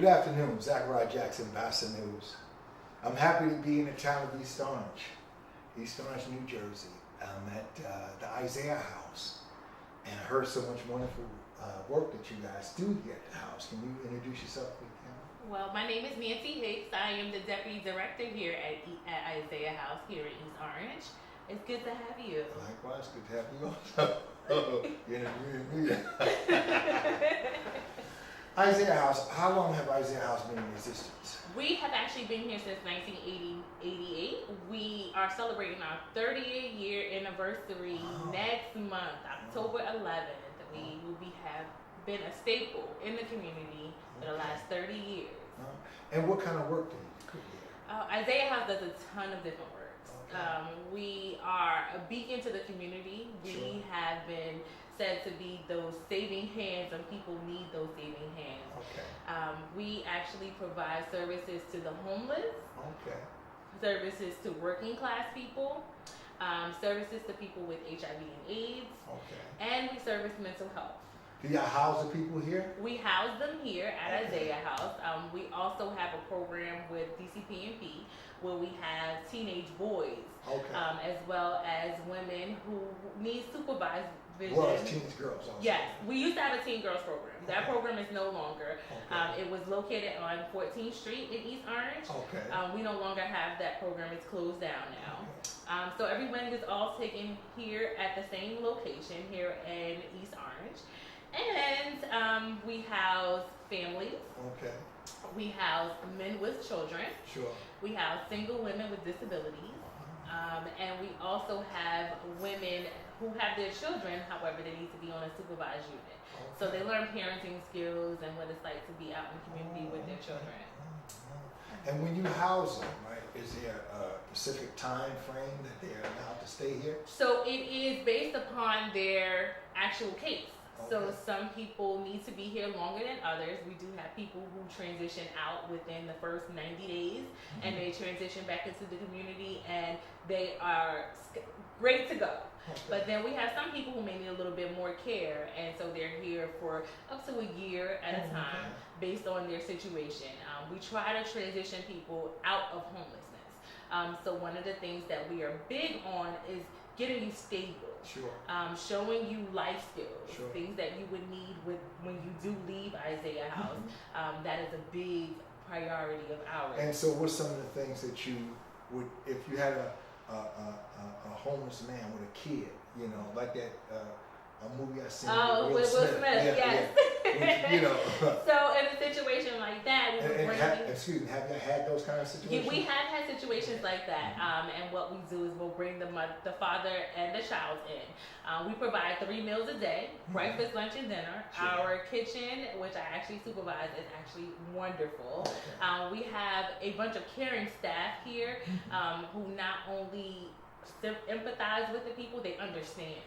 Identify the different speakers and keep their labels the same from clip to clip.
Speaker 1: Good afternoon, Zachariah Jackson, Basa News. I'm happy to be in the town of East Orange, New Jersey. I'm at the Isaiah House, and I heard so much wonderful work that you guys do here at the house. Can you introduce yourself, please?
Speaker 2: Well, my name is Nancy Hicks. I am the Deputy Director here at Isaiah House here in East Orange. It's good to have you.
Speaker 1: Likewise, good to have you also. Isaiah House, how long have Isaiah House been in existence?
Speaker 2: We have actually been here since 1988. We are celebrating our 30th year anniversary next month, October 11th. We will have been a staple in the community for the last 30 years.
Speaker 1: And what kind of work do you do here?
Speaker 2: Isaiah House does a ton of different works.
Speaker 1: Okay.
Speaker 2: We are a beacon to the community. We
Speaker 1: Sure.
Speaker 2: have been said to be those saving hands, and people need those saving hands.
Speaker 1: Okay.
Speaker 2: We actually provide services to the homeless,
Speaker 1: Okay.
Speaker 2: services to working class people, services to people with HIV and AIDS,
Speaker 1: Okay.
Speaker 2: and we service mental health.
Speaker 1: Do y'all house the people here?
Speaker 2: We house them here at
Speaker 1: Okay.
Speaker 2: Isaiah House. We also have a program with DCP&P where we have teenage boys,
Speaker 1: Okay.
Speaker 2: as well as women who need supervised vision.
Speaker 1: Well, it's teenage girls also.
Speaker 2: Yes, we used to have a teen girls program. That
Speaker 1: Okay.
Speaker 2: program is no longer.
Speaker 1: Okay.
Speaker 2: It was located on 14th Street in East Orange.
Speaker 1: Okay.
Speaker 2: We no longer have that program. It's closed down now.
Speaker 1: Okay.
Speaker 2: So everyone is all taken here at the same location here in East Orange. And we house families.
Speaker 1: Okay.
Speaker 2: We house men with children.
Speaker 1: Sure.
Speaker 2: We house single women with disabilities. And we also have women who have their children, however, they need to be on a supervised unit. So they learn parenting skills and what it's like to be out in the community with their children.
Speaker 1: And when you house them, right, is there a specific time frame that they're allowed to stay here?
Speaker 2: So it is based upon their actual case. So
Speaker 1: Okay.
Speaker 2: some people need to be here longer than others. We do have people who transition out within the first 90 days and they transition back into the community and they are great to go.
Speaker 1: Okay.
Speaker 2: But then we have some people who may need a little bit more care, and so they're here for up to a year at a time based on their situation. We try to transition people out of homelessness. So one of the things that we are big on is getting you stable.
Speaker 1: Sure.
Speaker 2: Showing you life skills,
Speaker 1: Sure.
Speaker 2: things that you would need when you do leave Isaiah House. That is a big priority of ours.
Speaker 1: And so what's some of the things that you would, if you had a homeless man with a kid, you know, like that a movie I seen
Speaker 2: with Will Smith, yes.
Speaker 1: Yeah. You know.
Speaker 2: So in a situation like that, we would bring
Speaker 1: excuse me, have you had those kind of situations?
Speaker 2: we have had situations like that, and what we do is we'll bring the father and the child in. We provide 3 meals a day, breakfast, lunch, and dinner.
Speaker 1: Sure.
Speaker 2: Our kitchen, which I actually supervise, is actually wonderful.
Speaker 1: Okay.
Speaker 2: We have a bunch of caring staff here who not only empathize with the people, they understand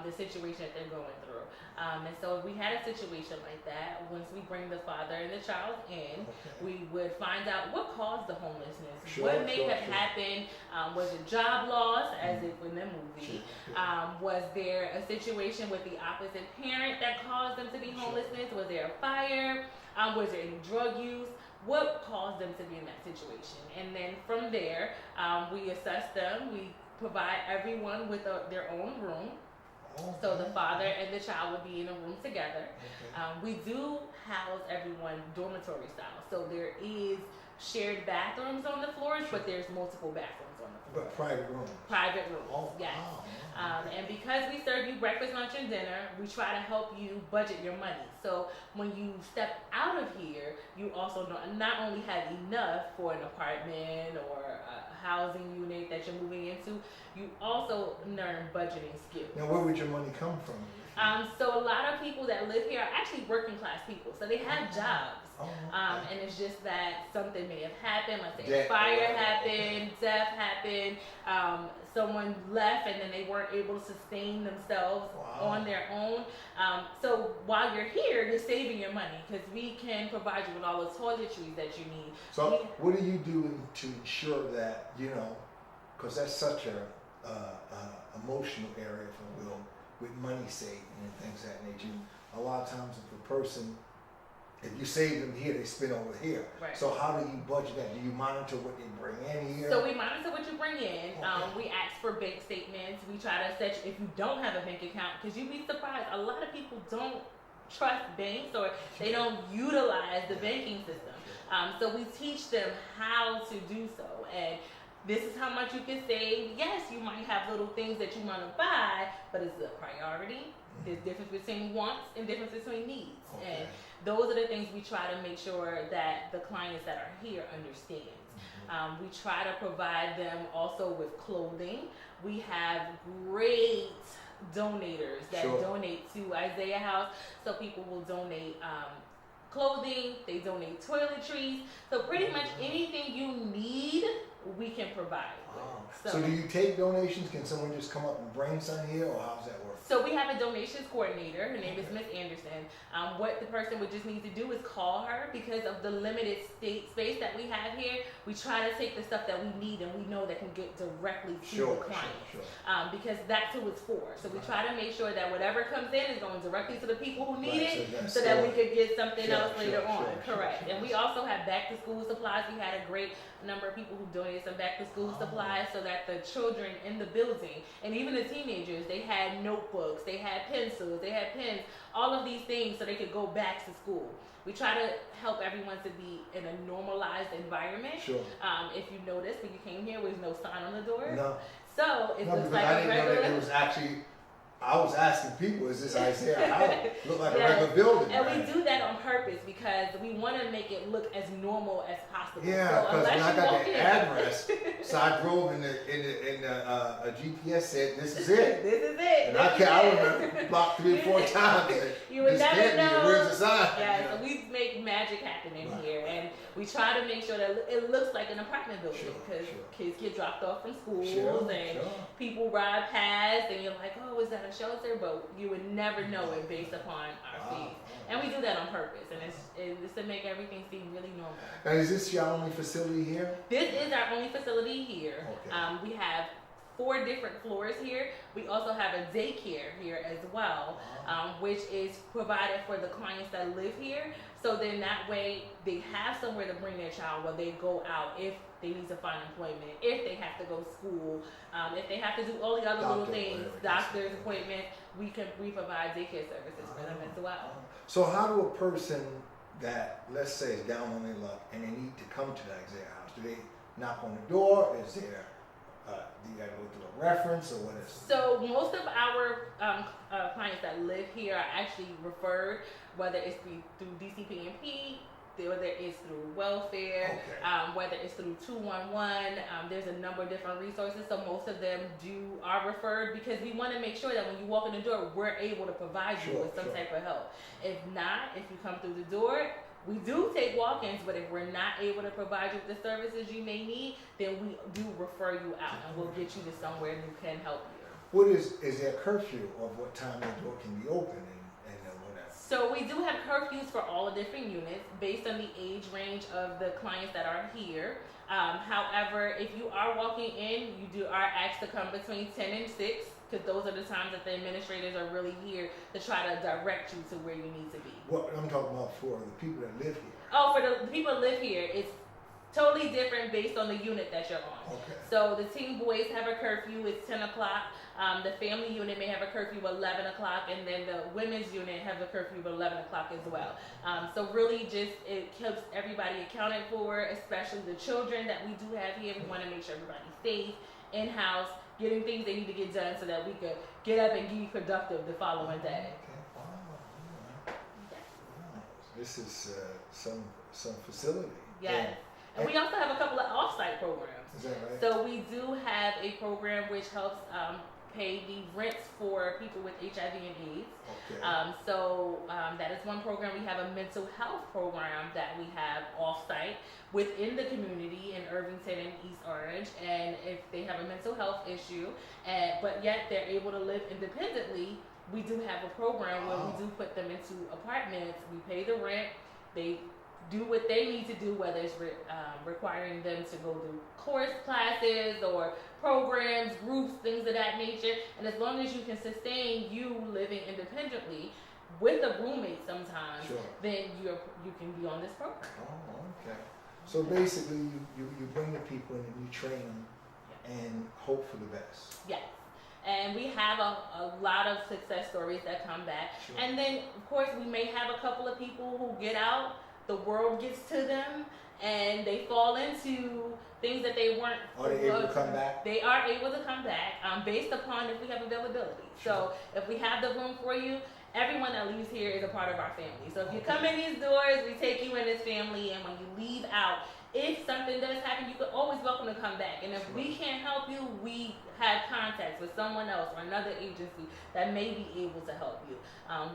Speaker 2: the situation that they're going through. And so if we had a situation like that, once we bring the father and the child in, we would find out what caused the homelessness, what may have happened. Was it job loss, as if in the movie? Was there a situation with the opposite parent that caused them to be homelessness? Was there a fire? Was there any drug use? What caused them to be in that situation? And then from there, we assess them. We provide everyone with their own room. So the father and the child would be in a room together. We do house everyone dormitory style. So there is shared bathrooms on the floors, but there's multiple bathrooms on the floor.
Speaker 1: But private rooms.
Speaker 2: Private rooms, yes. And because we serve you breakfast, lunch, and dinner, we try to help you budget your money. So when you step out of here, you also not only have enough for an apartment or a housing unit that you're moving into, you also learn budgeting skills.
Speaker 1: Now, where would your money come from?
Speaker 2: So a lot of people that live here are actually working class people. So they have jobs. And it's just that something may have happened, let's say a fire happened, death happened, someone left and then they weren't able to sustain themselves on their own. So while you're here, you're saving your money because we can provide you with all the toiletries that you need.
Speaker 1: So what do you do to ensure that, you know, because that's such a emotional area, if you will, with money saving and things of that nature. A lot of times if a person if you save them here, they spend over here.
Speaker 2: Right.
Speaker 1: So how do you budget that? Do you monitor what they bring in here?
Speaker 2: So we monitor what you bring in.
Speaker 1: Okay.
Speaker 2: We ask for bank statements. We try to set if you don't have a bank account, because you'd be surprised. A lot of people don't trust banks or they don't utilize the banking system. So we teach them how to do so. And this is how much you can save. Yes, you might have little things that you want to buy, but it's a priority. There's difference between wants and difference between needs.
Speaker 1: Okay.
Speaker 2: And those are the things we try to make sure that the clients that are here understand. We try to provide them also with clothing. We have great donators that donate to Isaiah House. So people will donate clothing, they donate toiletries. So pretty much anything you need, we can provide.
Speaker 1: So do you take donations? Can someone just come up and bring some here, or how does that work?
Speaker 2: So we have a donations coordinator. Her name is Miss Anderson. What the person would just need to do is call her, because of the limited space that we have here. We try to take the stuff that we need and we know that can get directly to the client, because that's who it's for. So we try to make sure that whatever comes in is going directly to the people who need it, so that we could get something else later on. Correct. And we also have back to school supplies. We had a great number of people who donated some back to school supplies, so that the children in the building and even the teenagers, they had notebooks, they had pencils, they had pens, all of these things, so they could go back to school. We try to help everyone to be in a normalized environment. If you noticed when you came here, there was no sign on the door.
Speaker 1: No.
Speaker 2: So it looks like
Speaker 1: I
Speaker 2: a
Speaker 1: didn't know
Speaker 2: regular.
Speaker 1: that it was actually. I was asking people, is this Isaiah House? Look like a regular building.
Speaker 2: And we do that on purpose because we want to make it look as normal as possible.
Speaker 1: Yeah, because when I got the address, so I drove in a GPS said, this is it.
Speaker 2: This is it.
Speaker 1: And I remember blocked 3 or 4 times.
Speaker 2: You would never know.
Speaker 1: Where's the sign?
Speaker 2: Yeah, so we make magic happen in here. And we try to make sure that it looks like an apartment building, because kids get dropped off from schools and people ride past and you're like, oh, is that a shelter? But you would never know it based upon our fees. And we do that on purpose, and it's to make everything seem really normal.
Speaker 1: Now, is this your only facility here?
Speaker 2: This is our only facility here.
Speaker 1: Okay.
Speaker 2: We have 4 different floors here. We also have a daycare here as well, which is provided for the clients that live here. So then that way they have somewhere to bring their child while they go out, if they need to find employment, if they have to go to school, if they have to do all the other little things, doctor's appointments, we provide daycare services for them as well.
Speaker 1: So how do a person that, let's say, is down on their luck and they need to come to the Isaiah House, do they knock on the door? Is there, do you got to go through a reference, or what is it?
Speaker 2: So most of our clients that live here are actually referred, whether it's through DCP&P, whether it's through welfare, whether it's through 211. There's a number of different resources. So most of them are referred, because we want to make sure that when you walk in the door, we're able to provide you with some type of help. If not, if you come through the door, we do take walk-ins, but if we're not able to provide you with the services you may need, then we do refer you out, and we'll get you to somewhere who can help you.
Speaker 1: What is there a curfew of what time the door can be open and whatever?
Speaker 2: So we do have curfews for all the different units based on the age range of the clients that are here. However, if you are walking in, you are asked to come between 10 and 6, because those are the times that the administrators are really here to try to direct you to where you need to be.
Speaker 1: What I'm talking about for the people that live here.
Speaker 2: Oh, for the people that live here, it's totally different based on the unit that you're on.
Speaker 1: Okay.
Speaker 2: So the teen boys have a curfew, it's 10 o'clock. The family unit may have a curfew of 11 o'clock, and then the women's unit have a curfew of 11 o'clock as well. So really just, it keeps everybody accounted for, especially the children that we do have here. We want to make sure everybody's safe, in-house, getting things they need to get done so that we could get up and be productive the following day.
Speaker 1: This is some facility.
Speaker 2: Yes. And we also have a couple of off-site programs.
Speaker 1: Is that right?
Speaker 2: So we do have a program which helps pay the rents for people with HIV and AIDS.
Speaker 1: Okay.
Speaker 2: That is one program. We have a mental health program that we have off-site within the community in Irvington and East Orange. And if they have a mental health issue, but yet they're able to live independently, we do have a program where we do put them into apartments. We pay the rent. They do what they need to do, whether it's requiring them to go to course classes or programs, groups, things of that nature. And as long as you can sustain you living independently, with a roommate sometimes,
Speaker 1: Sure.
Speaker 2: then you can be on this program.
Speaker 1: Oh, okay. So basically, you bring the people in and you train them and hope for the best.
Speaker 2: Yes. And we have a lot of success stories that come back.
Speaker 1: Sure.
Speaker 2: And then, of course, we may have a couple of people who get out, the world gets to them, and they fall into things that they weren't.
Speaker 1: Are they able to come back?
Speaker 2: They are able to come back based upon if we have availability.
Speaker 1: Sure.
Speaker 2: So if we have the room for you, everyone that leaves here is a part of our family. So if you come in these doors, we take you in as family, and when you leave out, if something does happen, you can always welcome to come back. And if we can't help you, we have contacts with someone else or another agency that may be able to help you.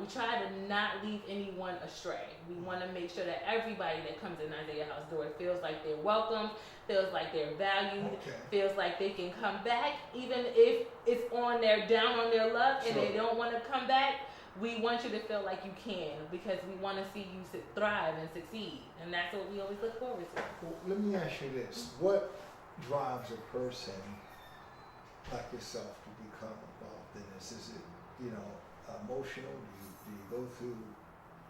Speaker 2: We try to not leave anyone astray. We want to make sure that everybody that comes in Isaiah House door feels like they're welcomed, feels like they're valued, feels like they can come back, even if it's down on their luck and they don't want to come back. We want you to feel like you can, because we want to see you thrive and succeed, and that's what we always look forward to.
Speaker 1: Well, let me ask you this: what drives a person like yourself to become involved in this? Is it, emotional? Do you go through,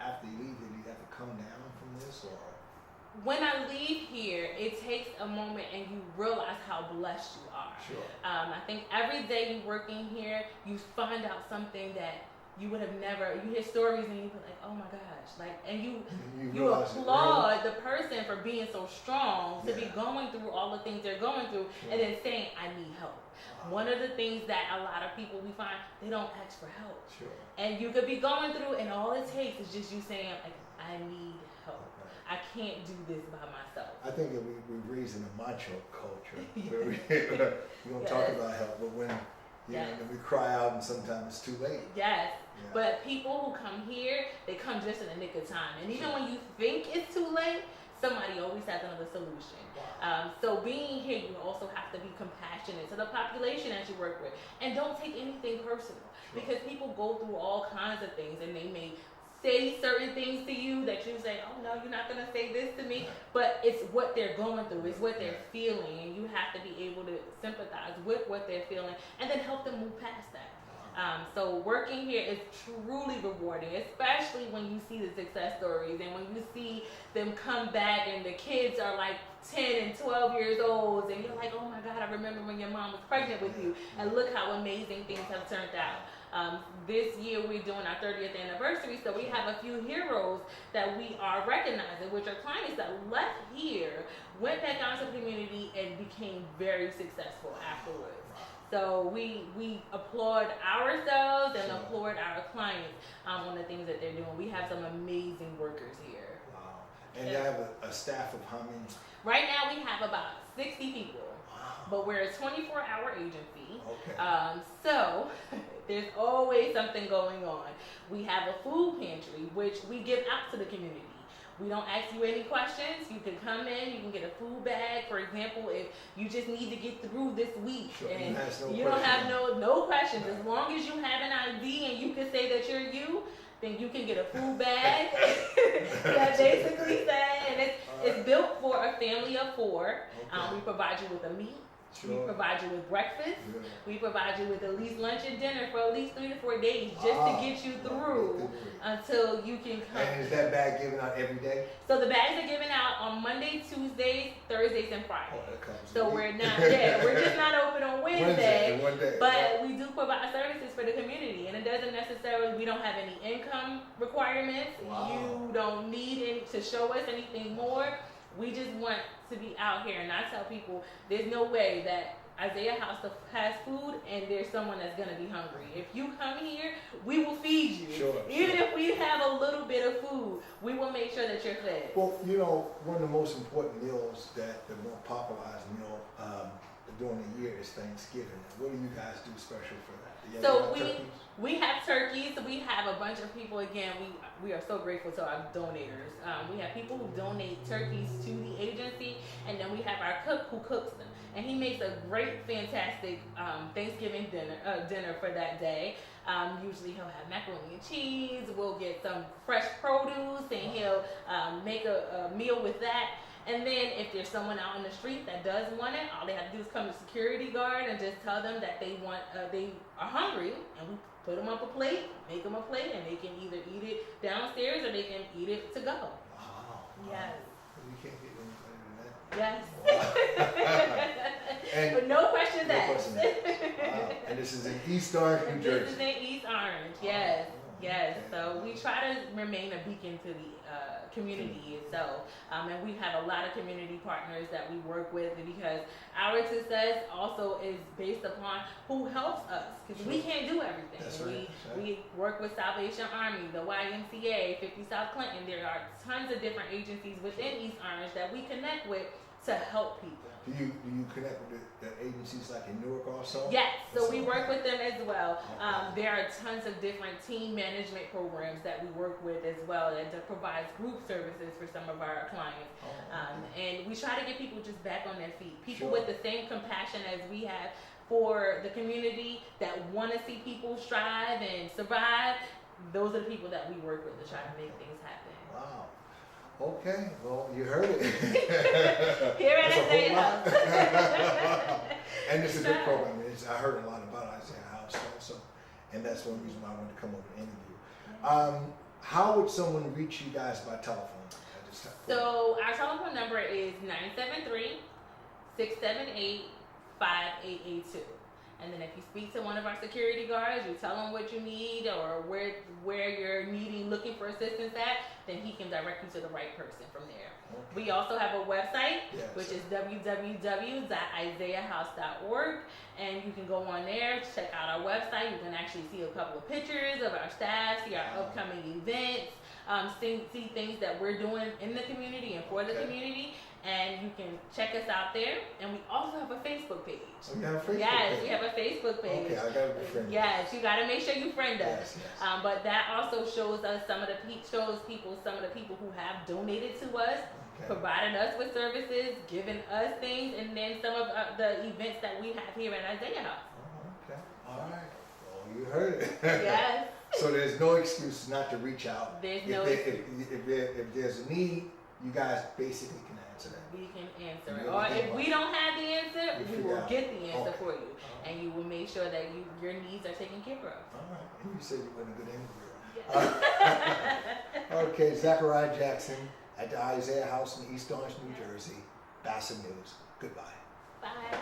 Speaker 1: after you leave here, do you have to come down from this, or?
Speaker 2: When I leave here, it takes a moment and you realize how blessed you are.
Speaker 1: Sure.
Speaker 2: I think every day you're working here, you find out something that you would have never. You hear stories and you be like, oh my gosh, and you applaud the person for being so strong to be going through all the things they're going through, and then saying, I need help. One of the things that a lot of people we find, they don't ask for help.
Speaker 1: Sure.
Speaker 2: And you could be going through, and all it takes is just you saying, I need help. I can't do this by myself.
Speaker 1: I think that we're raising a macho culture. We don't talk about help, but when we cry out, and sometimes it's too late.
Speaker 2: Yes. Yeah. But people who come here, they come just in the nick of time. And even when you think it's too late, somebody always has another solution. Wow. So being here, you also have to be compassionate to the population that you work with. And don't take anything personal. Sure. Because people go through all kinds of things, and they may say certain things to you that you say, oh no, you're not going to say this to me. But it's what they're going through. It's what they're feeling. And you have to be able to sympathize with what they're feeling and then help them move past that. So working here is truly rewarding, especially when you see the success stories and when you see them come back and the kids are like 10 and 12 years old, and you're like, oh my God, I remember when your mom was pregnant with you, and look how amazing things have turned out. This year we're doing our 30th anniversary, so we have a few heroes that we are recognizing, which are clients that left here, went back out to the community, and became very successful afterwards. So we applaud ourselves and applaud our clients on the things that they're doing. We have some amazing workers here.
Speaker 1: Wow. And you have a staff of how many?
Speaker 2: Right now we have about 60 people. Wow. But we're a 24-hour agency.
Speaker 1: Okay.
Speaker 2: So there's always something going on. We have a food pantry, which we give out to the community. We don't ask you any questions. You can come in, you can get a food bag. For example, if you just need to get through this week, and you don't have no questions. As long as you have an ID and you can say that you're you, then you can get a food bag that basically says, and it's built for a family of 4. Okay. We provide you with a meat. Sure. We provide you with breakfast. Yeah. We provide you with at least lunch and dinner for at least 3 to 4 days, just to get you through until you can come.
Speaker 1: And is that bag given out every day?
Speaker 2: So the bags are given out on Monday, Tuesdays, Thursdays, and Fridays.
Speaker 1: Oh, that comes
Speaker 2: so we're just not open on Wednesday. But we do provide services for the community, and it doesn't necessarily, we don't have any income requirements. Wow. You don't need to show us anything more. We just want to be out here, and I tell people there's no way that Isaiah House has food and there's someone that's going to be hungry. If you come here, we will feed you.
Speaker 1: Sure,
Speaker 2: Even if we have a little bit of food, we will make sure that you're fed.
Speaker 1: Well, one of the most important meals, the more popularized meal during the year is Thanksgiving. What do you guys do special for that?
Speaker 2: So we have turkeys. We have a bunch of people. Again, we are so grateful to our donators. We have people who donate turkeys to the agency, and then we have our cook who cooks them, and he makes a great, fantastic Thanksgiving dinner for that day. Usually he'll have macaroni and cheese. We'll get some fresh produce, and he'll make a meal with that. And then if there's someone out in the street that does want it, all they have to do is come to security guard and just tell them that they are hungry, and we put them up a plate, make them a plate, and they can either eat it downstairs or they can eat it to go.
Speaker 1: Wow.
Speaker 2: Yes.
Speaker 1: You can't get any better than that.
Speaker 2: Yes.
Speaker 1: And
Speaker 2: But no questions
Speaker 1: no
Speaker 2: asked.
Speaker 1: questions asked. Wow. And this is in East Orange, New Jersey.
Speaker 2: This is in East Orange, yes.
Speaker 1: Oh,
Speaker 2: Yes,
Speaker 1: okay.
Speaker 2: so we try to remain a beacon to the community itself, and we have a lot of community partners that we work with because our success also is based upon who helps us, because we can't do everything.
Speaker 1: That's right.
Speaker 2: We work with Salvation Army, the YMCA, 50 South Clinton. There are tons of different agencies within East Orange that we connect with to help people.
Speaker 1: Do you connect with the agencies like in Newark also?
Speaker 2: Yes, so
Speaker 1: That's
Speaker 2: we
Speaker 1: all.
Speaker 2: work with them as well.
Speaker 1: Okay.
Speaker 2: There are tons of different team management programs that we work with as well that provides group services for some of our clients.
Speaker 1: Oh, okay.
Speaker 2: And we try to get people just back on their feet. People
Speaker 1: Sure.
Speaker 2: with the same compassion as we have for the community that want to see people strive and survive. Those are the people that we work with to try to make things happen.
Speaker 1: Wow. Okay, well, you heard it.
Speaker 2: Here at
Speaker 1: That's a
Speaker 2: Isaiah
Speaker 1: whole lot.
Speaker 2: House.
Speaker 1: And it's a good program. I heard a lot about Isaiah House also, and that's one reason why I wanted to come over and interview. How would someone reach you guys by telephone?
Speaker 2: So our telephone number is 973-678-5882. And then if you speak to one of our security guards, you tell them what you need or where you're looking for assistance at, then he can direct you to the right person from there.
Speaker 1: Okay.
Speaker 2: We also have a website,
Speaker 1: Yes.
Speaker 2: which is www.isaiahhouse.org, and you can go on there, check out our website. You can actually see a couple of pictures of our staff, see our upcoming events, see things that we're doing in the community and for the community. And you can check us out there. And we also have a Facebook page.
Speaker 1: Oh, you have a Facebook
Speaker 2: Yes,
Speaker 1: page?
Speaker 2: we have a Facebook page.
Speaker 1: Okay, I gotta be friendly.
Speaker 2: Yes, you gotta make sure you friend us.
Speaker 1: Yes, yes.
Speaker 2: But that also shows us some of the people who have donated to us, provided us with services, given us things, and then some of the events that we have here at Isaiah House.
Speaker 1: Oh, okay. All right. Well, you heard it.
Speaker 2: Yes.
Speaker 1: So there's no excuse not to reach out.
Speaker 2: There's
Speaker 1: If
Speaker 2: no
Speaker 1: there-
Speaker 2: excuse.
Speaker 1: if there's a need, you guys basically can answer that.
Speaker 2: We can answer it.
Speaker 1: You're
Speaker 2: Or
Speaker 1: the
Speaker 2: if
Speaker 1: big
Speaker 2: we
Speaker 1: one.
Speaker 2: don't have the answer,
Speaker 1: You
Speaker 2: we
Speaker 1: figure
Speaker 2: will
Speaker 1: out.
Speaker 2: get the answer
Speaker 1: Okay.
Speaker 2: for you. And you will make sure that your needs are taken care of.
Speaker 1: All right. And you said you were a good interviewer.
Speaker 2: Yes.
Speaker 1: Okay, Zachariah Jackson at the Isaiah House in East Orange, New Jersey. Basa News. Goodbye.
Speaker 2: Bye.